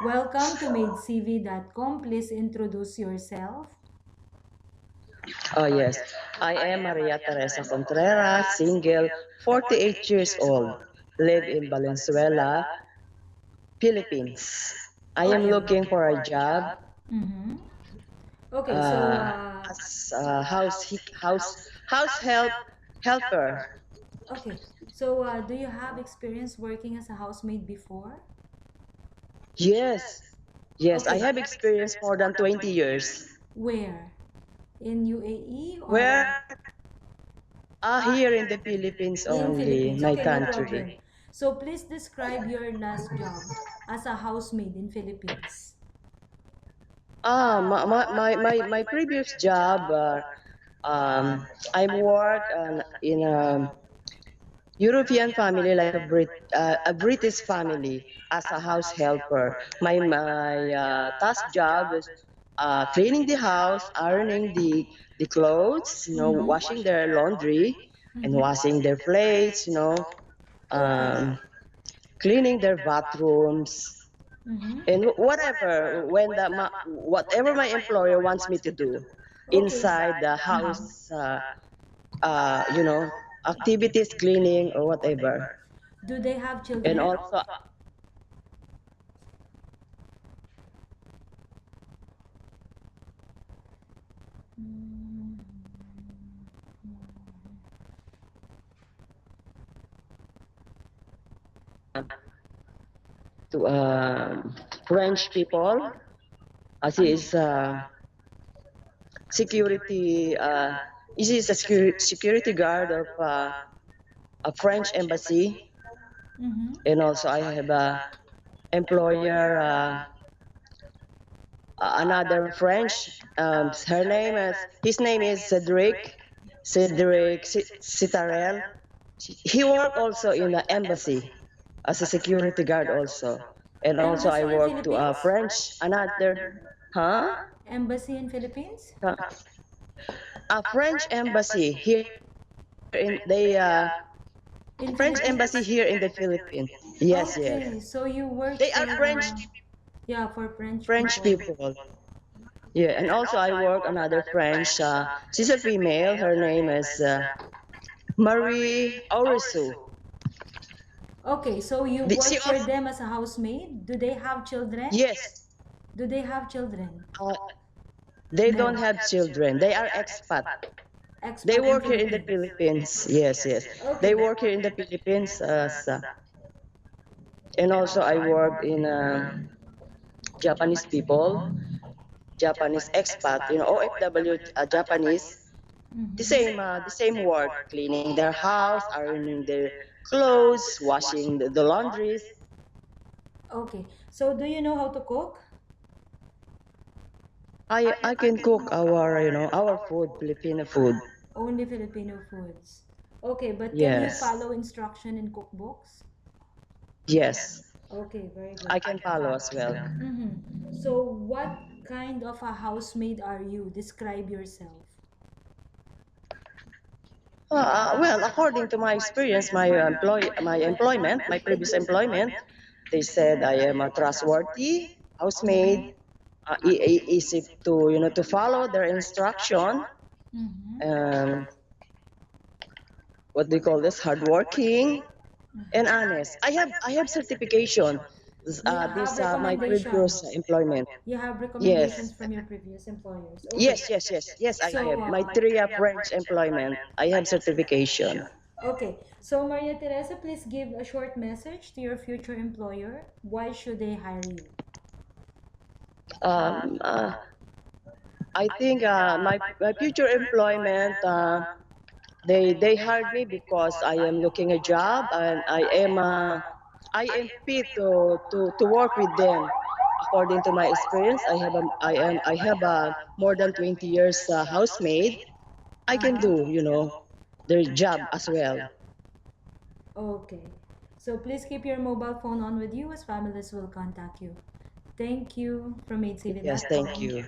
Welcome to maidcv.com. Please introduce yourself. Oh, yes. I am Maria Teresa Contreras, single, 48 years old, live in Valenzuela, Philippines. I am Okay. looking for a job Mm-hmm. Okay, so, uh, as a house helper. okay. So, do you have experience working as a housemaid before? Yes, yes, I Okay. have experience more than 20 years. Where? In UAE Where? or Here in the Philippines in only, Philippines? my Okay, no country. problem. So, please describe your last job as a housemaid in Philippines. My previous job, I work in a European family, like a British family, as a house helper. My task job is cleaning the house, ironing the clothes, washing their laundry, and washing their plates, Okay. um, cleaning their bathrooms, Mm-hmm. and whatever my employer wants me to do Okay. inside the house, you know, activities, cleaning or whatever. Do they have And children? also Mm. to French people, as he is security. He is a security guard of a French embassy, Mm-hmm. and also I have a employer, another French. His name is Cedric Citarel. He worked also in the embassy as a security guard also. And also I Embassy in worked to a Philippines? French, another, huh? Embassy in Philippines? A French embassy here in they In French embassy Philippines? here in the Philippines. Yes, yes. Okay, so you work They for are French yeah, for French French people. people. Yeah, and also I work another French. She's a female. Her name is Marie Aurisu. Okay, so you work She for also, them as a housemaid? Do they have children? yes, Do they have children? uh, they No. don't have children. They are expat. They Expat in work here in the Philippines. Philippines. Yes, yes. They Okay. work here in the Philippines and also I work in Japanese people, Japanese expat, OFW, Japanese. The same work, cleaning their house, ironing their clothes, washing the laundries. Okay. So do you know how to cook? I can cook our food, Filipino food. Only Filipino foods. Okay, but can you Yes, follow instruction in cookbooks? yes, Okay, very good. I can follow as well. So what kind of a housemaid are you? Describe yourself. Well, according to my experience, my employment, my previous employment, they said I am a trustworthy housemaid, easy to to follow their instruction. Mm-hmm. Um, what do you call this? Hardworking and honest. I have certification. You have This my previous recommendations. employment. You have recommendations Yes, from your previous employers. Okay. yes. I So, have my 3 year French employment. I have certification. okay. So, Maria Teresa, please give a short message to your future employer. Why should they hire you? Um, uh, I think my future employment. They hired me because I am looking a job and I am fit to work with them. According to my experience, I have a more than 20 years housemaid. I can Uh-huh. do their job as well. Okay. So please keep your mobile phone on with you as families will contact you. Thank you from Yes, thank 8cv.com. you.